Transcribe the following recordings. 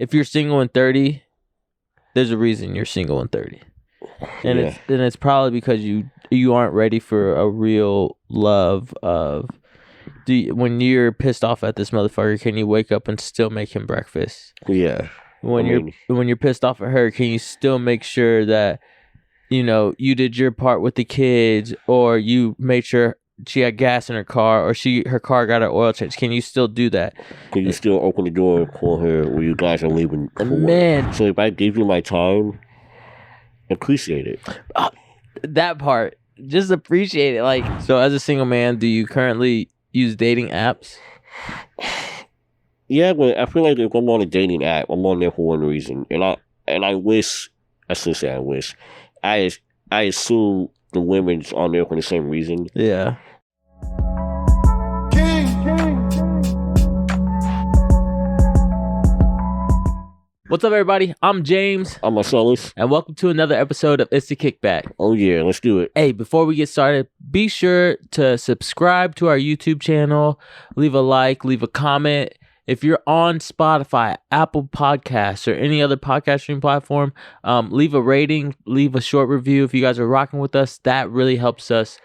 if you're single in 30, there's a reason you're single in 30. And it's probably because you aren't ready for a real love of when you're pissed off at this motherfucker, can you wake up and still make him breakfast? Yeah. When you're pissed off at her, can you still make sure that you did your part with the kids, or you made sure she had gas in her car, or her car got an oil change? Can you still do that? Can you still open the door and call her when you guys are leaving? Man. So if I gave you my time, appreciate it. That part. Just appreciate it. Like, so as a single man, do you currently use dating apps? Yeah, but I feel like if I'm on a dating app, I'm on there for one reason. And I wish, I shouldn't say I wish, I assume the women's on there for the same reason. Yeah. What's up, everybody? I'm James. I'm Marcellus. And welcome to another episode of Issa Kickback. Oh, yeah. Let's do it. Hey, before we get started, be sure to subscribe to our YouTube channel. Leave a like, leave a comment. If you're on Spotify, Apple Podcasts, or any other podcast stream platform, leave a rating, leave a short review. If you guys are rocking with us, that really helps us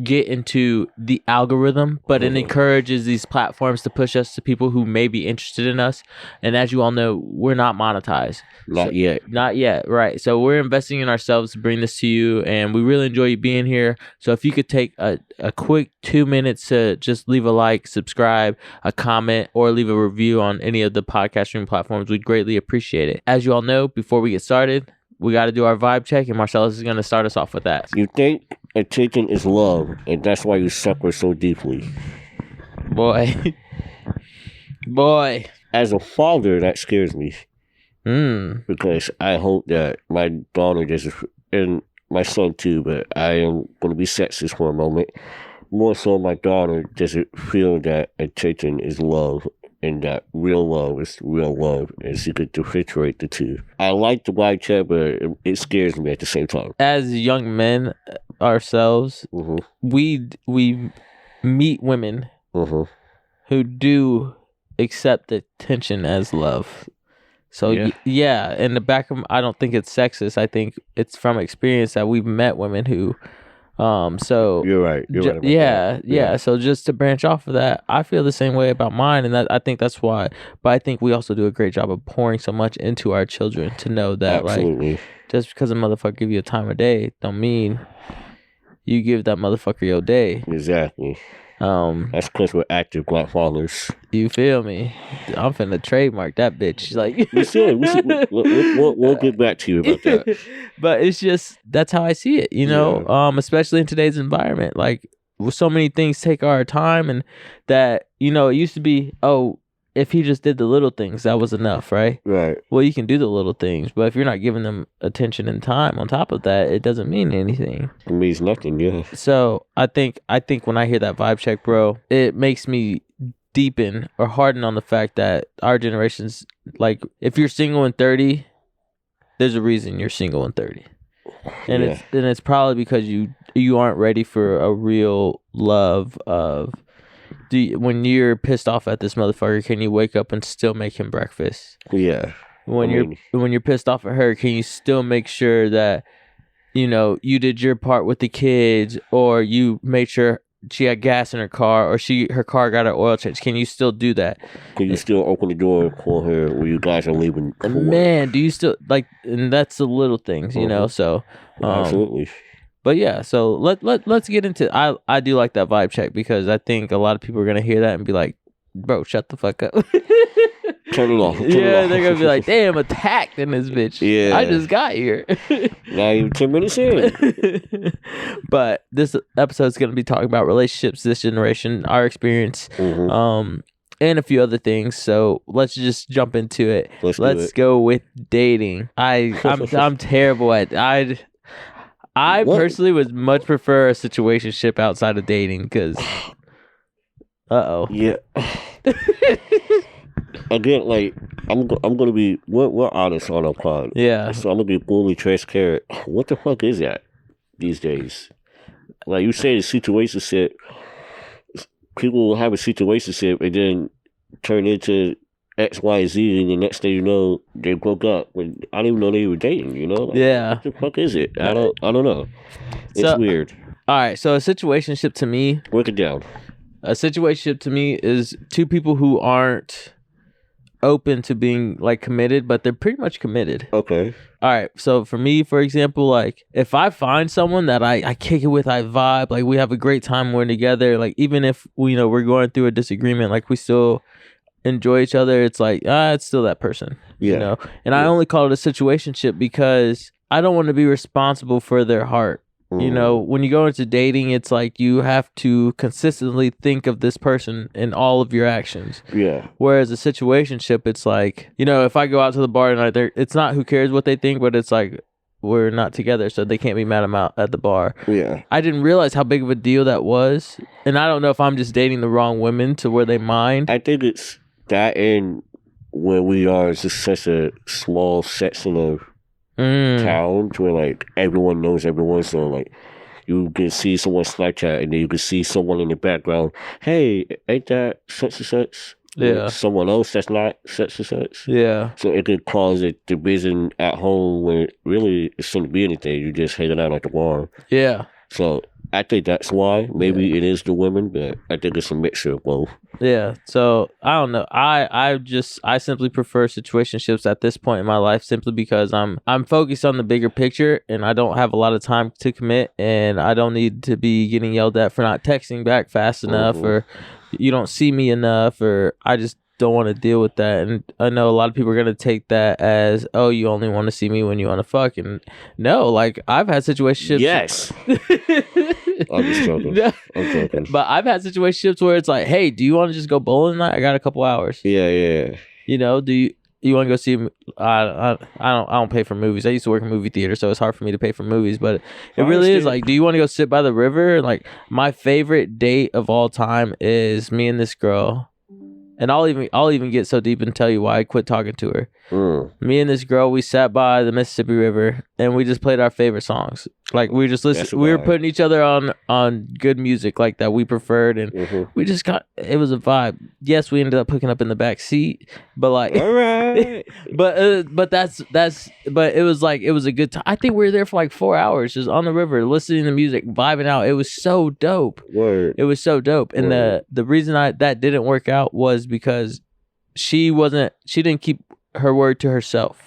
get into the algorithm, but it encourages these platforms to push us to people who may be interested in us. And as you all know, we're not monetized. Not yet, right? So we're investing in ourselves to bring this to you, and we really enjoy you being here. So if you could take a quick 2 minutes to just leave a like, subscribe, a comment, or leave a review on any of the podcast streaming platforms, we'd greatly appreciate it. As you all know, before we get started, we got to do our vibe check, and Marcellus is going to start us off with that. You think attention is love, and that's why you suffer so deeply. Boy. As a father, that scares me. Because I hope that my daughter doesn't, and my son too, but I am going to be sexist for a moment. More so, my daughter doesn't feel that attention is love, and that real love is real love, and she could differentiate the two. I like the vibe check, but it scares me at the same time. As young men ourselves, we meet women who do accept attention as love. So yeah, in the back of I don't think it's sexist. I think it's from experience that we've met women who so you're right about that. So just to branch off of that, I feel the same way about mine, and I think that's why. But I think we also do a great job of pouring so much into our children to know that like, just because a motherfucker give you a time of day don't mean you give that motherfucker your day. Exactly. That's because we're active black fathers. You feel me? I'm finna trademark that bitch. Like we should. We'll get back to you about that. But it's just that's how I see it. Especially in today's environment, like so many things take our time, and that it used to be if he just did the little things, that was enough, right? Right. Well, you can do the little things, but if you're not giving them attention and time on top of that, it doesn't mean anything. It means nothing, yeah. So I think when I hear that vibe check, bro, it makes me deepen or harden on the fact that our generation's like, if you're single in 30, there's a reason you're single in 30. And it's probably because you aren't ready for a real love of when you're pissed off at this motherfucker, can you wake up and still make him breakfast? Yeah. When you're pissed off at her, can you still make sure that you did your part with the kids, or you made sure she had gas in her car, or her car got an oil change? Can you still do that? Can you still open the door and call her when you guys are leaving? Man, do you still like? And that's the little things, So absolutely. But yeah, so let's get into. I do like that vibe check, because I think a lot of people are gonna hear that and be like, "Bro, shut the fuck up." Turn it off. They're gonna be like, "Damn, attacked in this bitch." Yeah, I just got here. Now you're 10 minutes in. But this episode is gonna be talking about relationships, this generation, our experience, and a few other things. So let's just jump into it. Let's go with dating. I'm terrible at I personally would much prefer a situationship outside of dating, because yeah. Again, like I'm gonna be we're honest on our pod. Yeah. So I'm gonna be fully transparent. What the fuck is that these days? Like you say, the situationship. People will have a situationship and then turn into X, Y, Z, and the next thing you know, they broke up. When I didn't even know they were dating. You know? Like, Yeah. what the fuck is it? I don't know. It's So, weird. All right. So a situationship to me. Break it down. A situationship to me is two people who aren't open to being like committed, but they're pretty much committed. Okay. All right. So for me, for example, like if I find someone that I kick it with, I vibe, like we have a great time, we're together, like even if we're going through a disagreement, like we still enjoy each other, it's like it's still that person. Yeah. And I only call it a situationship because I don't want to be responsible for their heart. When you go into dating, it's like you have to consistently think of this person in all of your actions. Yeah. Whereas a situationship, it's like, if I go out to the bar tonight, it's not who cares what they think, but it's like we're not together, so they can't be mad I'm out at the bar. Yeah. I didn't realize how big of a deal that was. And I don't know if I'm just dating the wrong women to where they mind. I think it's that, and where we are is just such a small section of town to where like everyone knows everyone, so like you can see someone Snapchat and then you can see someone in the background, hey, ain't that such and such? Yeah. Like someone else that's not such and such. Yeah. So it could cause a division at home where really it shouldn't be anything. You're just hanging out at the bar. Yeah. So I think that's why. Maybe it is the women, but I think it's a mixture of both. Yeah. So I don't know. I simply prefer situationships at this point in my life simply because I'm focused on the bigger picture and I don't have a lot of time to commit and I don't need to be getting yelled at for not texting back fast enough or you don't see me enough or I just don't want to deal with that. And I know a lot of people are going to take that as, oh, you only want to see me when you want to fuck. And no, like I've had situationships. Yes. I'm just joking. I'm joking. But I've had situationships where it's like, hey, do you want to just go bowling tonight? I got a couple hours. Yeah. Do you want to go see? I don't pay for movies. I used to work in movie theater, so it's hard for me to pay for movies. But it really is like, do you want to go sit by the river? Like my favorite date of all time is me and this girl. And I'll even get so deep and tell you why I quit talking to her. Me and this girl, we sat by the Mississippi River and we just played our favorite songs. Like we just listened. We were putting each other on good music like that we preferred, and we just it was a vibe. Yes, we ended up hooking up in the back seat, but like, all right. but it was like it was a good time. I think we were there for like 4 hours just on the river, listening to music, vibing out. It was so dope. Word. It was so dope, and the reason that didn't work out was because she didn't keep her word to herself.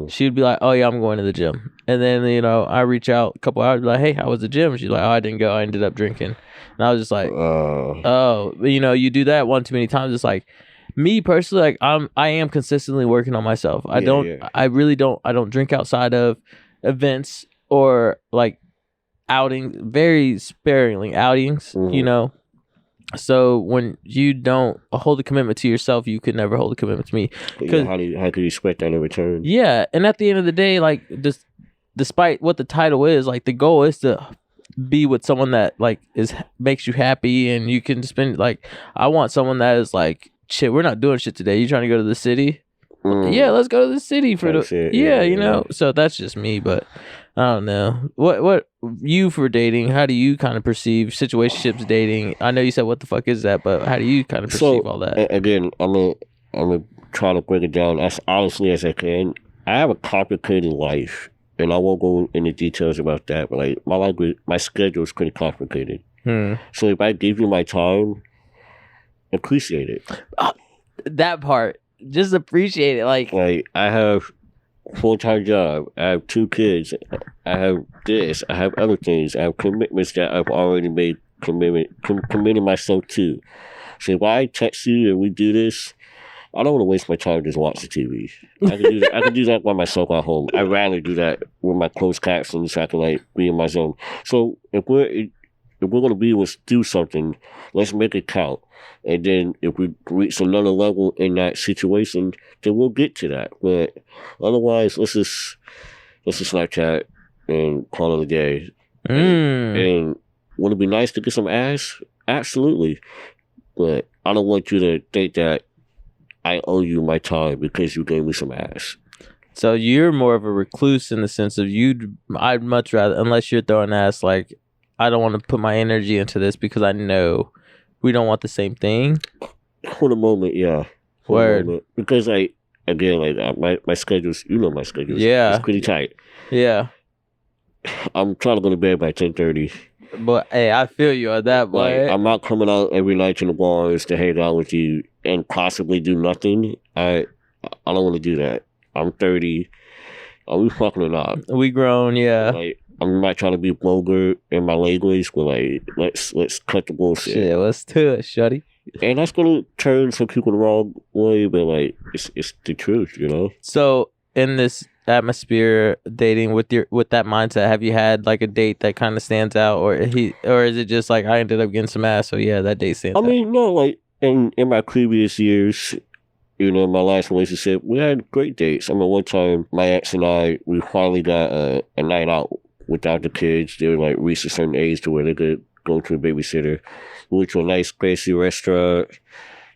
She'd be like, oh yeah, I'm going to the gym, and then I reach out a couple hours, be like, hey, how was the gym? She's like, oh, I didn't go, I ended up drinking. And I was just like, you do that one too many times. It's like, me personally, like I am consistently working on myself. I don't drink outside of events or like outings, very sparingly outings, So when you don't hold a commitment to yourself, you could never hold a commitment to me. How could you expect that in return? Yeah, and at the end of the day, like just despite what the title is, like the goal is to be with someone that like makes you happy, and you can spend like I want someone that is like, shit, we're not doing shit today. You trying to go to the city? Yeah, let's go to the city for the So that's just me, but I don't know. What you for dating? How do you kind of perceive situationships, dating? I know you said what the fuck is that, but how do you kind of perceive all that? Again, I'm gonna try to break it down as honestly as I can. I have a complicated life, and I won't go into details about that. But like my schedule is pretty complicated. So if I give you my time, appreciate it. That part. Just appreciate it. Like I have a full-time job. I have 2 kids. I have this. I have other things. I have commitments that I've already made committing myself to. So if I text you and we do this, I don't want to waste my time just watching TV. I can do that by myself at home. I'd rather do that with my closed captions so I can like be in my zone. So if we're gonna be able to do something, let's make it count. And then if we reach another level in that situation, then we'll get to that. But otherwise, let's just Snapchat and call it a day. And would it be nice to get some ass? Absolutely. But I don't want you to think that I owe you my time because you gave me some ass. So you're more of a recluse in the sense of I'd much rather, unless you're throwing ass, like, I don't want to put my energy into this because I know we don't want the same thing. For the moment, yeah. Word. Because like again, like my schedule's, you know, my schedule. Yeah. It's pretty tight. Yeah. I'm trying to go to bed by 10:30. But hey, I feel you on that, boy. Like I'm not coming out every night to the bars to hang out with you and possibly do nothing. I don't want to do that. I'm 30. Are we fucking or not? We grown, yeah. Like I'm not trying to be vulgar in my language, but like let's cut the bullshit. Shit, let's do it, shuddy. And that's gonna turn some people the wrong way, but like it's the truth, you know. So in this atmosphere, dating with that mindset, have you had like a date that kind of stands out, or is it just like I ended up getting some ass, so yeah, that date stands out? I mean, no, like in my previous years, you know, my last relationship, we had great dates. I mean, one time my ex and I, we finally got a night out without the kids. They were like reached a certain age to where they could go to a babysitter. We went to a nice, fancy restaurant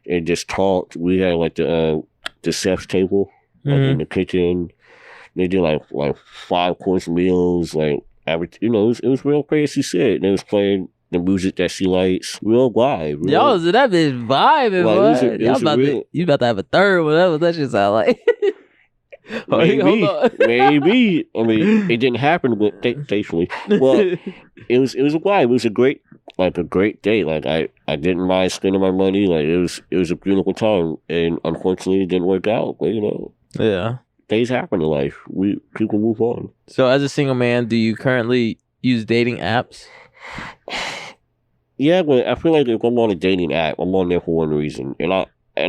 and just talked. We had like the chef's table like, in the kitchen. They did like 5-course meals, like average. You know, it was real fancy shit. They was playing the music that she likes, real vibe. Yo, so that bitch vibing, boy. You about to have a third one. What that shit sound like? Maybe. I mean, it didn't happen, but thankfully. Well, it was a vibe. It was a great day. Like I didn't mind spending my money. Like it was a beautiful time, and unfortunately, it didn't work out. But you know, yeah, things happen in life. People move on. So, as a single man, do you currently use dating apps? Yeah, but I feel like if I'm on a dating app, I'm on there for one reason, and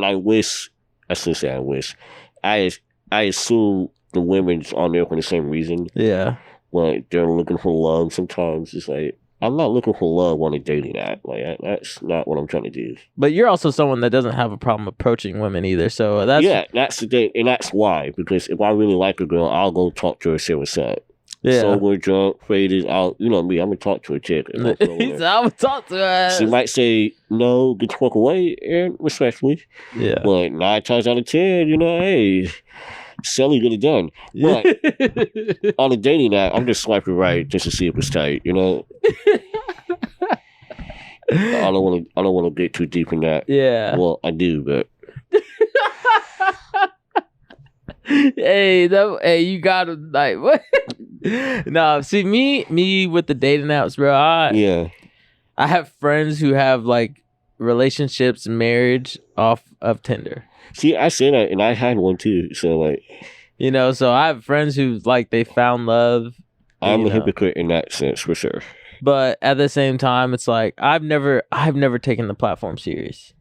I wish, I still say I wish, I assume the women's on there for the same reason. Yeah, like they're looking for love. Sometimes it's like I'm not looking for love on a dating app. Like that's not what I'm trying to do. But you're also someone that doesn't have a problem approaching women either. So that's the thing, and that's why. Because if I really like a girl, I'll go talk to her, see what's up. Yeah. Sober, drunk, faded, you know me, I'm gonna talk to a chick. I'm gonna talk to her. She might say no, get the fuck away, and respectfully. Yeah. But 9 times out of 10, you know, hey, Shelly get it done. But on a dating app, I'm just swiping right just to see if it's tight, you know. I don't want to get too deep in that. Yeah. Well, I do, but. Hey, you gotta like what? No, see me with the dating apps, bro. I have friends who have like relationships, marriage off of Tinder. See, I say that, and I had one too. So like, you know, so I have friends who like they found love. I'm a hypocrite in that sense for sure. But at the same time, it's like I've never taken the platform serious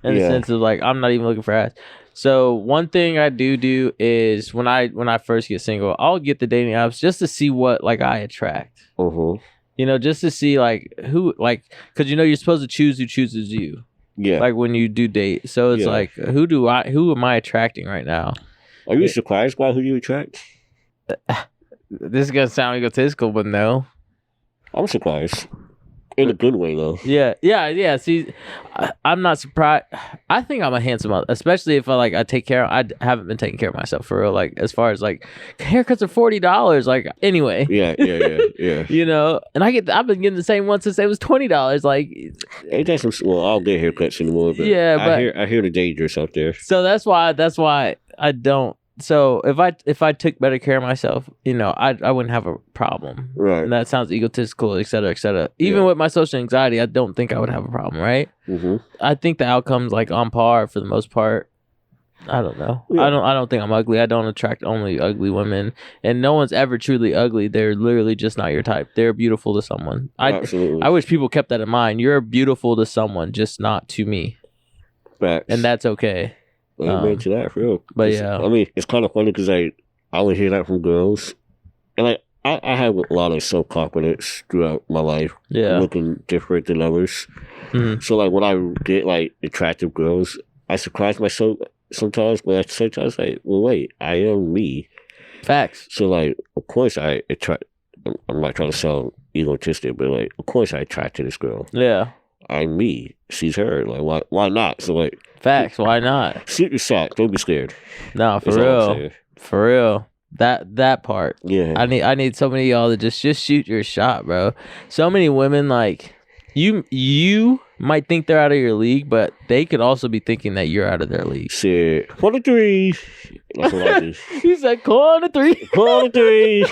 in the sense of like I'm not even looking for ass. So one thing I do is when I first get single, I'll get the dating apps just to see what like I attract. Mm-hmm. You know, just to see like who like because you know you're supposed to choose who chooses you. Yeah. Like when you do date, so it's like who am I attracting right now? Are you surprised by who you attract? This is gonna sound egotistical, but no. I'm surprised. In a good way, though. Yeah. See, I'm not surprised. I think I'm a handsome, especially if I take care. I haven't been taking care of myself for real. Like as far as like haircuts are $40. Like anyway. Yeah. You know, and I've been getting the same one since it was $20. Like, ain't that some? Well, I don't get haircuts anymore. But yeah, but I hear the dangerous out there. So that's why I don't. So if I took better care of myself, you know, I wouldn't have a problem. Right. And that sounds egotistical, et cetera, et cetera. Even with my social anxiety, I don't think I would have a problem, right? Mm-hmm. I think the outcome's like on par for the most part. I don't know. Yeah. I don't think I'm ugly. I don't attract only ugly women, and no one's ever truly ugly. They're literally just not your type. They're beautiful to someone. Absolutely. I wish people kept that in mind. You're beautiful to someone, just not to me. Facts. And that's okay. Amen to that, for real. But yeah, I mean, it's kind of funny because I would hear that from girls, and like I have a lot of self confidence throughout my life. Yeah, looking different than others. Mm-hmm. So like when I get like attractive girls, I surprise myself sometimes. But at the same time, I was like, well, wait, I am me. Facts. So like, of course I attract. I'm not trying to sound egotistic, but like, of course I attract to this girl. Yeah. I'm me. She's her. Like, why not? So like, facts. Why not? Shoot your shot. Don't be scared. No, for real. For real. That part. Yeah. I need so many of y'all to just shoot your shot, bro. So many women like you might think they're out of your league, but they could also be thinking that you're out of their league. Shit. Corner three. That's what I do. He said corner three. Corner three.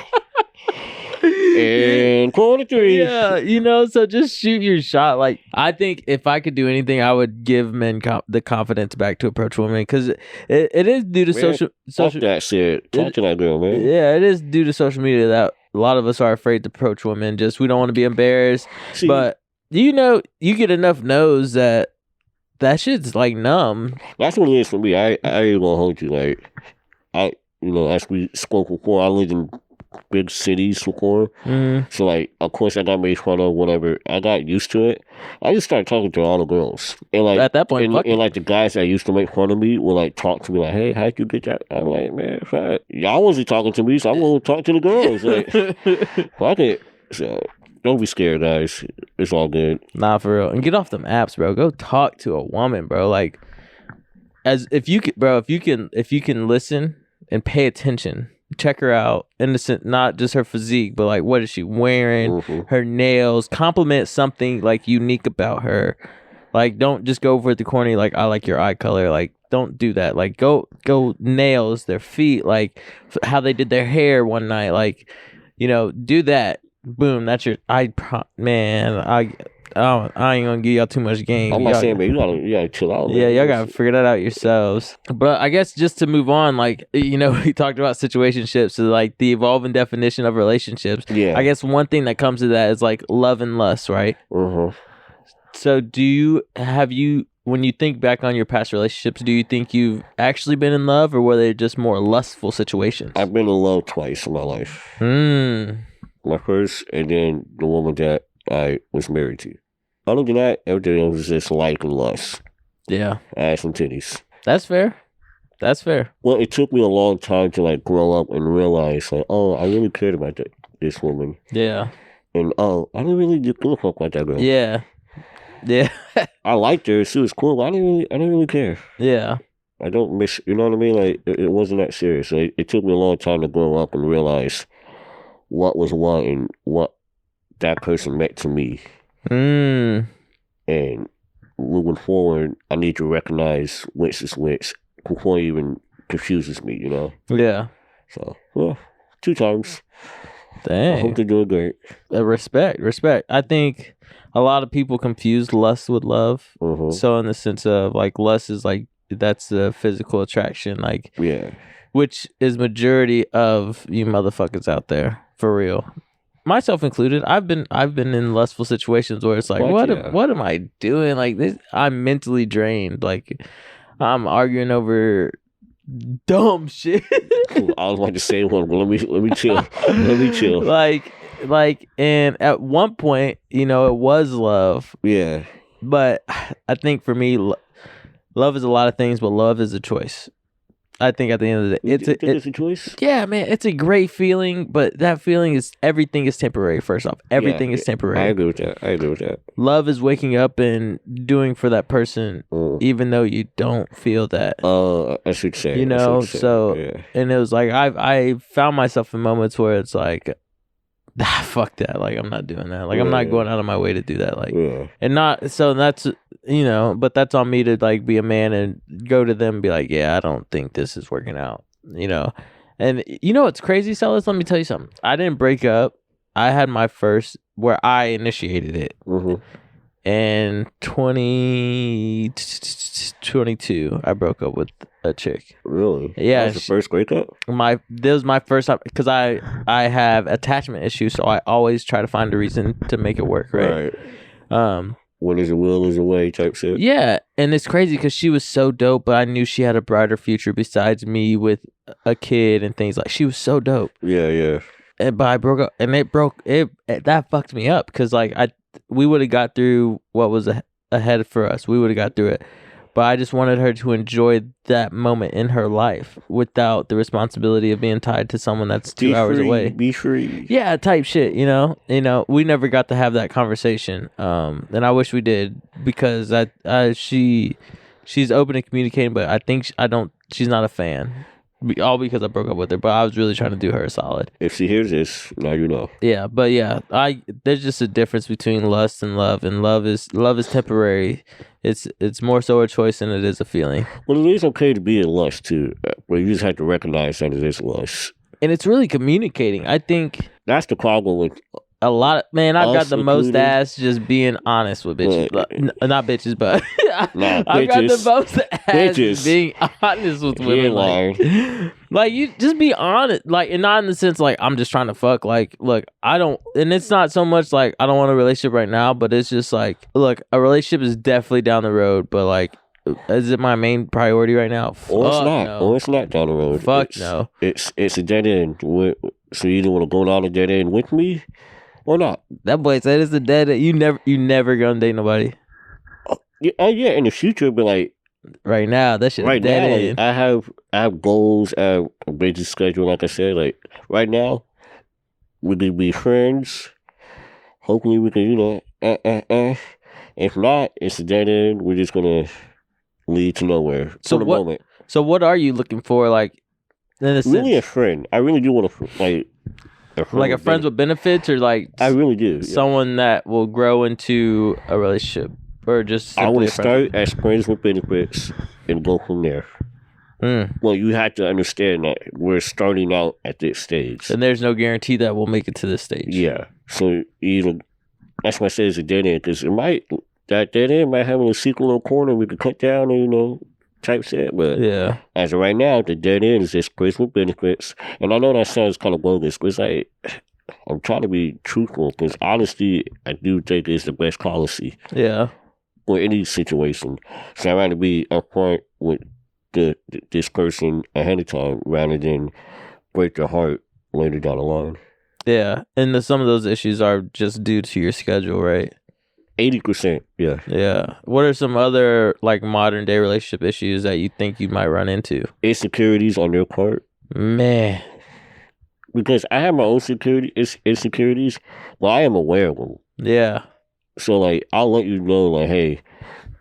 And corner three. Yeah, you know, so just shoot your shot. Like, I think if I could do anything, I would give men the confidence back to approach women, because it is due to social. Fuck that shit. Talk to that girl, man. Yeah, it is due to social media that a lot of us are afraid to approach women. Just we don't want to be embarrassed. See, but you know, you get enough no's that shit's like numb. that's what it is for me. I ain't gonna hold you. Like, as we spoke before, I lived in big cities before. So, like, of course, I got made fun of, whatever. I got used to it. I just started talking to all the girls. And, like, At that point, and like, the guys that used to make fun of me would, like, talk to me, like, hey, how'd you get that? I'm like, man, fuck. Y'all wasn't talking to me, so I'm gonna talk to the girls. Like, fuck it. So, don't be scared, guys. It's all good. Nah, for real. And get off them apps, bro. Go talk to a woman, bro. Like, if you can listen and pay attention, check her out. Innocent, not just her physique, but like, what is she wearing? Her nails. Compliment something like unique about her. Like, don't just go over at the corner. Like, I like your eye color. Like, don't do that. Like, go nails, their feet, like how they did their hair one night. Like, you know, do that. Boom, that's your. I ain't gonna give y'all too much game. I'm not saying, man, you gotta chill out. Yeah, y'all gotta figure that out yourselves. But I guess just to move on, like, you know, we talked about situationships, so like the evolving definition of relationships. Yeah. I guess one thing that comes to that is like love and lust, right? So when you think back on your past relationships, do you think you've actually been in love, or were they just more lustful situations? I've been in love twice in my life. My first, and then the woman that I was married to. Other than that, everything was just like and lust. Yeah. Ass and titties. That's fair. Well, it took me a long time to like grow up and realize, like, oh, I really cared about this woman. Yeah. And oh, I didn't really give a fuck about that girl. Yeah. Yeah. I liked her. She was cool, but I didn't really care. Yeah. I don't miss, you know what I mean? Like, it wasn't that serious. So it took me a long time to grow up and realize what was what and what that person meant to me. And moving forward, I need to recognize which is which before it even confuses me, you know? Yeah. So, well, 2 times. Dang. I hope they're doing great. Respect. I think a lot of people confuse lust with love. So in the sense of like lust is like, that's the physical attraction, like, yeah, which is majority of you motherfuckers out there, for real. Myself included. I've been in lustful situations where it's like, what am I doing? Like this, I'm mentally drained. Like I'm arguing over dumb shit. I was about to say one, but let me chill. Let me chill. Like, and at one point, you know, it was love. Yeah. But I think for me, love is a lot of things, but love is a choice. I think at the end of the day, it's a choice. Yeah, man, it's a great feeling, but that feeling is, everything is temporary. First off, everything is temporary. I agree with that. Love is waking up and doing for that person, even though you don't feel that. I should say, you know. So, yeah. And it was like I found myself in moments where it's like, fuck that. Like I'm not doing that. Like I'm not going out of my way to do that. Like, and not so that's, you know, but that's on me to like be a man and go to them and be like, yeah, I don't think this is working out, you know. And you know what's crazy, Sellers? Let me tell you something. I didn't break up. I had my first where I initiated it. And 2022, I broke up with a chick. Really? Yeah. That was the first breakup? This was my first time, because I have attachment issues, so I always try to find a reason to make it work, right? When is a will is a way type shit. Yeah, and it's crazy because she was so dope, but I knew she had a brighter future besides me with a kid and things like. She was so dope. Yeah. But I broke up, and that fucked me up, because like we would have got through what was ahead for us. We would have got through it. But I just wanted her to enjoy that moment in her life without the responsibility of being tied to someone that's 2 hours away. Be free. Yeah, type shit, you know. We never got to have that conversation. And I wish we did, because she's open to communicating, but I think she's not a fan. all because I broke up with her. But I was really trying to do her a solid. If she hears this, now you know. Yeah, but yeah, there's just a difference between lust and love is temporary. It's more so a choice than it is a feeling. Well, it is okay to be in lust too, but you just have to recognize that it is lust. And it's really communicating. I think that's the problem with a lot of I've got the most ass just being honest with bitches, not bitches, but I've got the most ass just being honest with women. Like you just be honest, like, and not in the sense like I'm just trying to fuck. Like, look, I don't, and it's not so much like I don't want a relationship right now, but it's just like, look, a relationship is definitely down the road, but like, is it my main priority right now? Or it's not. No. Or it's not down the road. No. It's a dead end. So you either want to go down a dead end with me or not. That boy said it's a dead end. You never gonna date nobody. Yeah, in the future, but like right now, that shit right dead now, end. Like, I have goals. I have a busy schedule. Like I said, like right now, we could be friends. Hopefully, we can, If not, it's a dead end. We're just gonna lead to nowhere for the moment. So what are you looking for? Like, in a sense? Really, a friend. I really do want to like. A friends with benefits, or like I really do. Someone that will grow into a relationship, or just I want to start as friends with benefits and go from there. Well, you have to understand that we're starting out at this stage, and there's no guarantee that we'll make it to this stage. Yeah, so that's why I say it's a dead end, because that dead end might have a secret little corner we could cut down and type shit, but yeah, as of right now, the dead end is just friends with benefits. And I know that sounds kind of bogus, but it's like I'm trying to be truthful, because honesty, I do think, is the best policy. Yeah, for any situation. So I'd rather be upfront with this person ahead of time rather than break their heart later down the line. Yeah, and some of those issues are just due to your schedule, right? 80%, yeah. Yeah. What are some other like modern day relationship issues that you think you might run into? Insecurities on their part. Man. Because I have my own insecurities, but I am aware of them. Yeah. So like, I'll let you know, like, hey,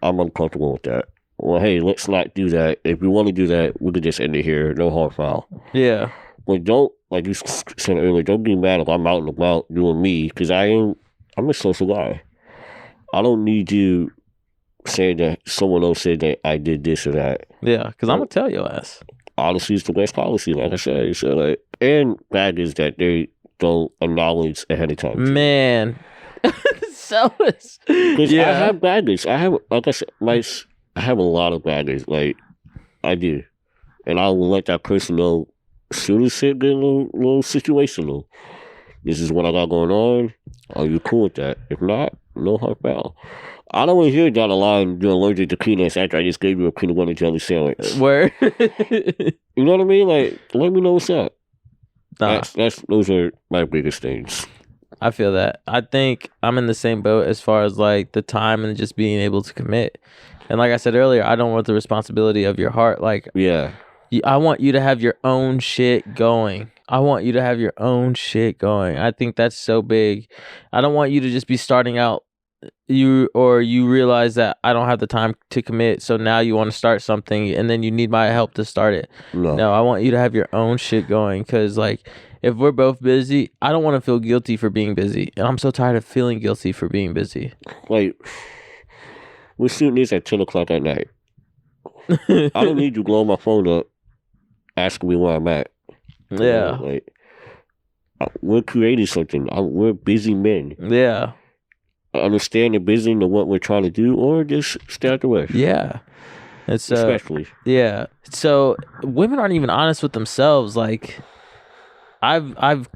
I'm uncomfortable with that. Well, hey, let's not do that. If we want to do that, we could just end it here. No hard foul. Yeah. But don't, like you said earlier, don't be mad if I'm out and about doing me, because I'm a social guy. I don't need you saying that someone else said that I did this or that. Yeah, because I'm going to tell your ass. Honesty is the best policy, like I said. So, like, and that is that they don't acknowledge ahead of time. Man. Because I have baggage. I have, like I said, I have a lot of baggage. Like, I do. And I will let that person know as soon as shit get a little situational. This is what I got going on. Are you cool with that? If not, no hard foul. I don't want to hear down the line you're allergic to peanuts after I just gave you a peanut butter jelly sandwich. Where? You know what I mean? Like, let me know what's up. Nah. Those are my biggest things. I feel that. I think I'm in the same boat as far as like the time and just being able to commit. And like I said earlier, I don't want the responsibility of your heart. Like, yeah, I want you to have your own shit going. I think that's so big. I don't want you to just be starting out you realize that I don't have the time to commit, so now you want to start something and then you need my help to start it. No, I want you to have your own shit going, because like if we're both busy, I don't want to feel guilty for being busy, and I'm so tired of feeling guilty for being busy. Like, we're shooting this at 10 o'clock at night. I don't need you blowing my phone up asking me where I'm at. Yeah. Like, we're creating something. We're busy men. Yeah. Understand the busy and what we're trying to do, or just stay out the way. Yeah. It's especially. Yeah. So women aren't even honest with themselves. Like, I've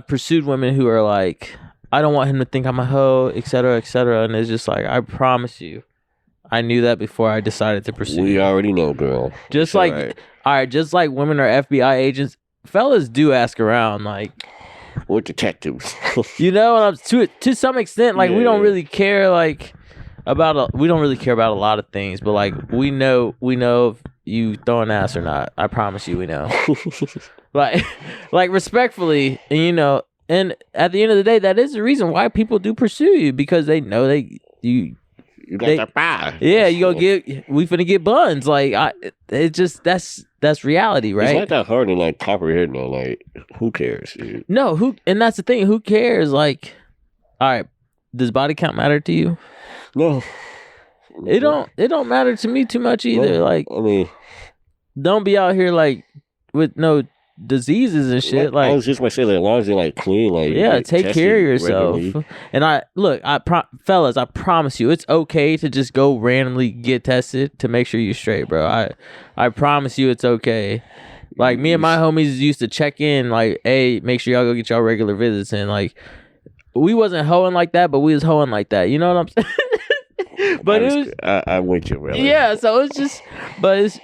pursued women who are like, I don't want him to think I'm a hoe, etc., etc., and it's just like, I promise you, I knew that before I decided to pursue. We already know, girl. Just like, all right, just like women are FBI agents, fellas do ask around, like. Or detectives. You know, to some extent, like, we don't really care, like, we don't really care about a lot of things, but like, we know if you throwing ass or not. I promise you, we know. like respectfully, and you know, and at the end of the day, that is the reason why people do pursue you, because they know you You got that pie. Yeah, we finna get buns. Like, that's reality, right? It's not that hard to like comprehend though. Like, who cares, dude? No, and that's the thing. Who cares? Like, all right, does body count matter to you? No. It don't matter to me too much either. No. Like, I mean, don't be out here like with no diseases and shit. Like, I was just gonna say, like, as long as they're like clean, like, yeah, take care of yourself. Regularly. And fellas, I promise you, it's okay to just go randomly get tested to make sure you're straight, bro. I promise you, it's okay. Like, me and my homies used to check in, like, hey, make sure y'all go get y'all regular visits, and like, we wasn't hoeing like that, but we was hoeing like that. You know what I'm saying? But I'm with you, really. Yeah, so it's just,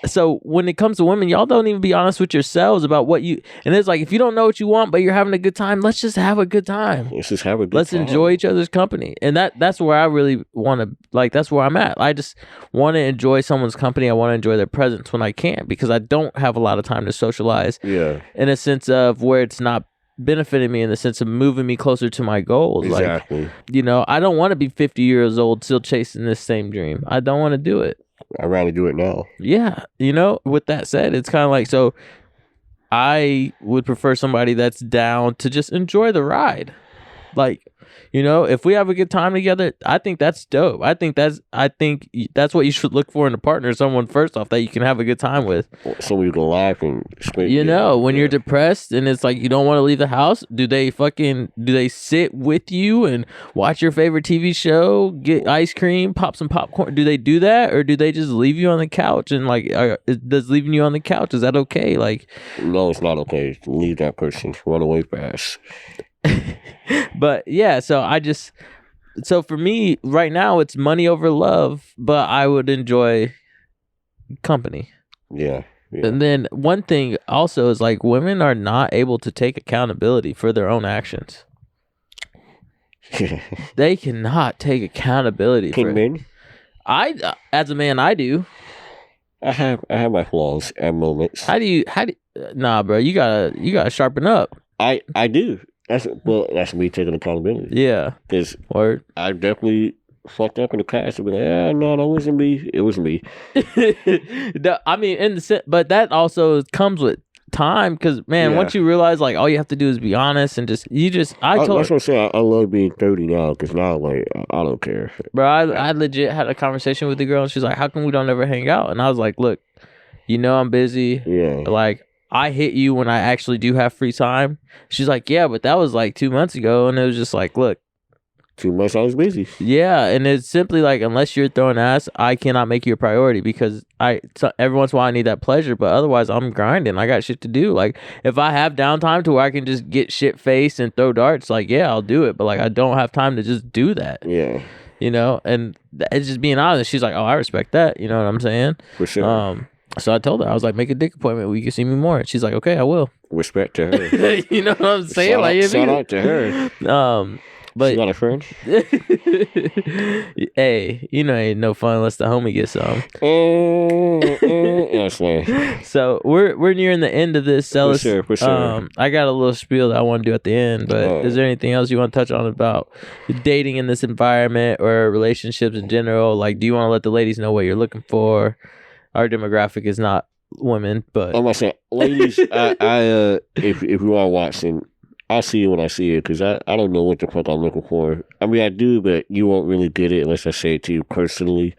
so when it comes to women, y'all don't even be honest with yourselves about what you, and it's like, if you don't know what you want, but you're having a good time, let's just have a good time. Let's just have a good time. Let's enjoy each other's company. And that's where I really want to, like, that's where I'm at. I just want to enjoy someone's company. I want to enjoy their presence when I can, because I don't have a lot of time to socialize. Yeah. In a sense of where it's not benefiting me in the sense of moving me closer to my goals. Exactly. Like, you know, I don't want to be 50 years old still chasing this same dream. I don't want to do it. I'd rather do it now. Yeah. You know, with that said, it's kind of like, so I would prefer somebody that's down to just enjoy the ride. Like, you know, if we have a good time together, I think that's dope. I think that's what you should look for in a partner. Someone, first off, that you can have a good time with. Someone you can laugh and spend. You know, when you're depressed and it's like you don't want to leave the house, do they sit with you and watch your favorite TV show, get ice cream, pop some popcorn? Do they do that, or do they just leave you on the couch and like, does leaving you on the couch, is that okay? Like, no, it's not okay. Leave that person. Run away fast. But yeah, so for me right now, it's money over love, but I would enjoy company. Yeah. And then one thing also is like, women are not able to take accountability for their own actions. They cannot take accountability for men? As a man, I do. I have my flaws and moments. How do you nah, bro, you gotta sharpen up. I do. That's me taking accountability. Yeah. Because I definitely fucked up in the past and be like, no, that wasn't me. It was me. I mean, but that also comes with time, because man, once you realize like all you have to do is be honest and that's what I'm saying. I love being 30 now, because now like I don't care. Bro, I legit had a conversation with the girl and she's like, how come we don't ever hang out? And I was like, look, you know I'm busy. Yeah. Like, I hit you when I actually do have free time. She's like, yeah, but that was like 2 months ago. And it was just like, look. 2 months I was busy. Yeah, and it's simply like, unless you're throwing ass, I cannot make you a priority, because every once in a while I need that pleasure, but otherwise I'm grinding. I got shit to do. Like, if I have downtime to where I can just get shit faced and throw darts, like, yeah, I'll do it. But like, I don't have time to just do that. Yeah. You know, and it's just being honest. She's like, oh, I respect that. You know what I'm saying? For sure. So I told her, I was like, make a dick appointment where you can see me more. And she's like, okay, I will. Respect to her. You know what I'm saying? Shout out to her. But she got a friend. Hey, you know, ain't no fun unless the homie gets some. Yes, man. So we're nearing the end of this. For sure. I got a little spiel that I want to do at the end, but is there anything else you want to touch on about dating in this environment or relationships in general? Like, do you want to let the ladies know what you're looking for? Our demographic is not women, but I'm gonna say, ladies, if you are watching, I'll see you when I see it, because I don't know what the fuck I'm looking for. I mean, I do, but you won't really get it unless I say it to you personally,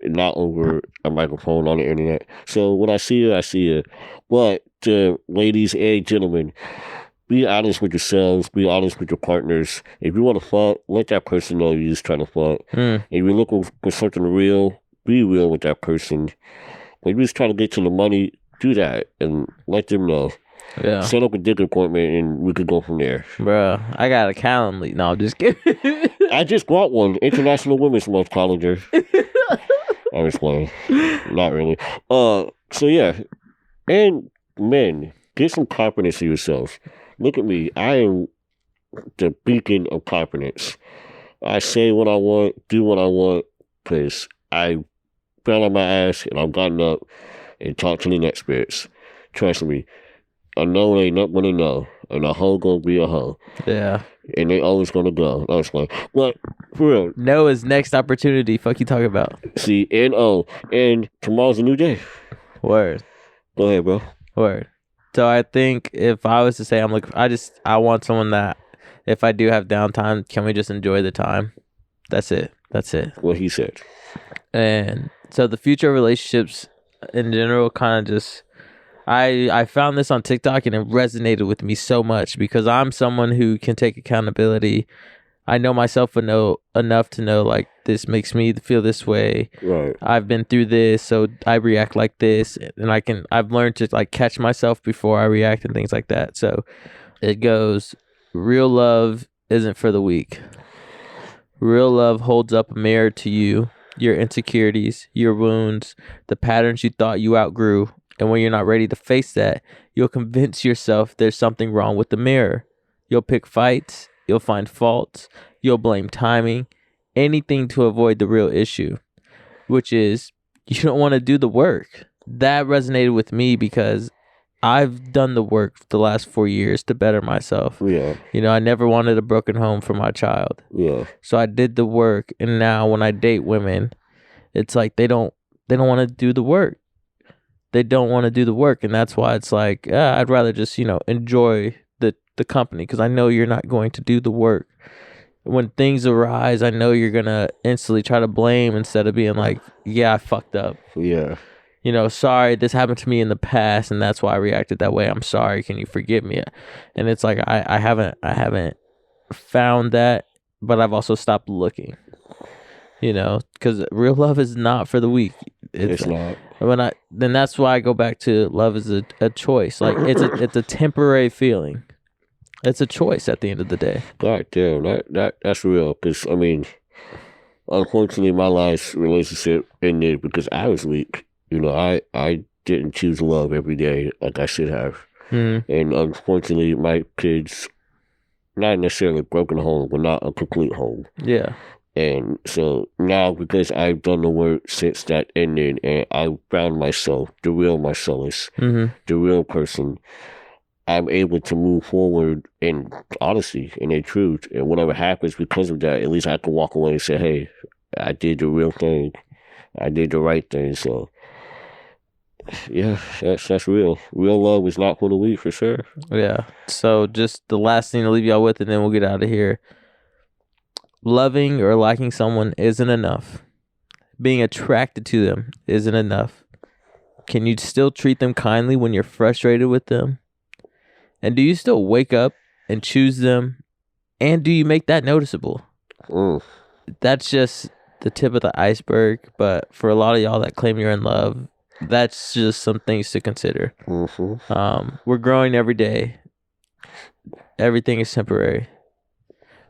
not over a microphone on the internet. So when I see you, I see you. But ladies and gentlemen, be honest with yourselves. Be honest with your partners. If you want to fuck, let that person know you're just trying to fuck. If you're looking for something real, be real with that person. If you're just trying to get to the money, do that and let them know. Yeah. Set up a dick appointment and we could go from there. Bro, I got a Calendly. No, I'm just kidding. I just got one. International Women's Month calendar. I was playing. Not really. So yeah. And men, get some confidence in yourself. Look at me. I am the beacon of confidence. I say what I want, do what I want, because I fell on my ass and I've gotten up and talked to the experts. Trust me, a no ain't not gonna know, and a hoe gonna be a hoe. Yeah. And they always gonna go. I was like, but For real. No is next opportunity. Fuck you talking about. See, and tomorrow's a new day. Word. Go ahead, bro. Word. So I think if I was to say I want someone that if I do have downtime, can we just enjoy the time? That's it. What he said. And so the future of relationships in general kind of just I found this on TikTok and it resonated with me so much because I'm someone who can take accountability. I know myself enough to know like this makes me feel this way. Right. I've been through this, so I react like this, and I've learned to like catch myself before I react and things like that. So it goes, real love isn't for the weak. Real love holds up a mirror to you, your insecurities, your wounds, the patterns you thought you outgrew. And when you're not ready to face that, you'll convince yourself there's something wrong with the mirror. You'll pick fights, you'll find faults, you'll blame timing, anything to avoid the real issue, which is you don't want to do the work. That resonated with me because I've done the work for the last 4 years to better myself. Yeah. You know, I never wanted a broken home for my child. Yeah. So I did the work, and now when I date women, it's like they don't want to do the work. They don't want to do the work, and that's why it's like I'd rather just enjoy the company because I know you're not going to do the work. When things arise, I know you're gonna instantly try to blame instead of being like, yeah, I fucked up. Yeah. Sorry, this happened to me in the past, and that's why I reacted that way. I'm sorry. Can you forgive me? And it's like I haven't found that, but I've also stopped looking. Because real love is not for the weak. It's not. Then that's why I go back to love is a choice. Like it's a temporary feeling. It's a choice at the end of the day. God damn, that's real. Because I mean, unfortunately, my last relationship ended because I was weak. I didn't choose love every day like I should have. Mm-hmm. And unfortunately, my kids, not necessarily a broken home, but not a complete home. Yeah. And so now, because I've done the work since that ended, and I found myself, the real Marcellus, Mm-hmm. the real person, I'm able to move forward in honesty and in truth. And whatever happens because of that, at least I can walk away and say, hey, I did the real thing. I did the right thing. So, yeah, that's real. Real love is not for the weak, for sure. Yeah. So just the last thing to leave y'all with, and then we'll get out of here. Loving or liking someone isn't enough. Being attracted to them isn't enough. Can you still treat them kindly when you're frustrated with them? And do you still wake up and choose them? And do you make that noticeable? That's just the tip of the iceberg. But for a lot of y'all that claim you're in love, that's just some things to consider. Mm-hmm. We're growing every day. Everything is temporary.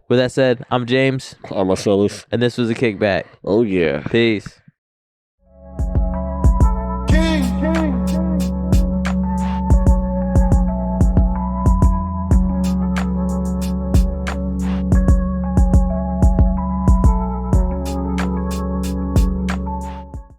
With that said, I'm James. I'm Marcellus. And this was a Kickback. Oh, yeah. Peace.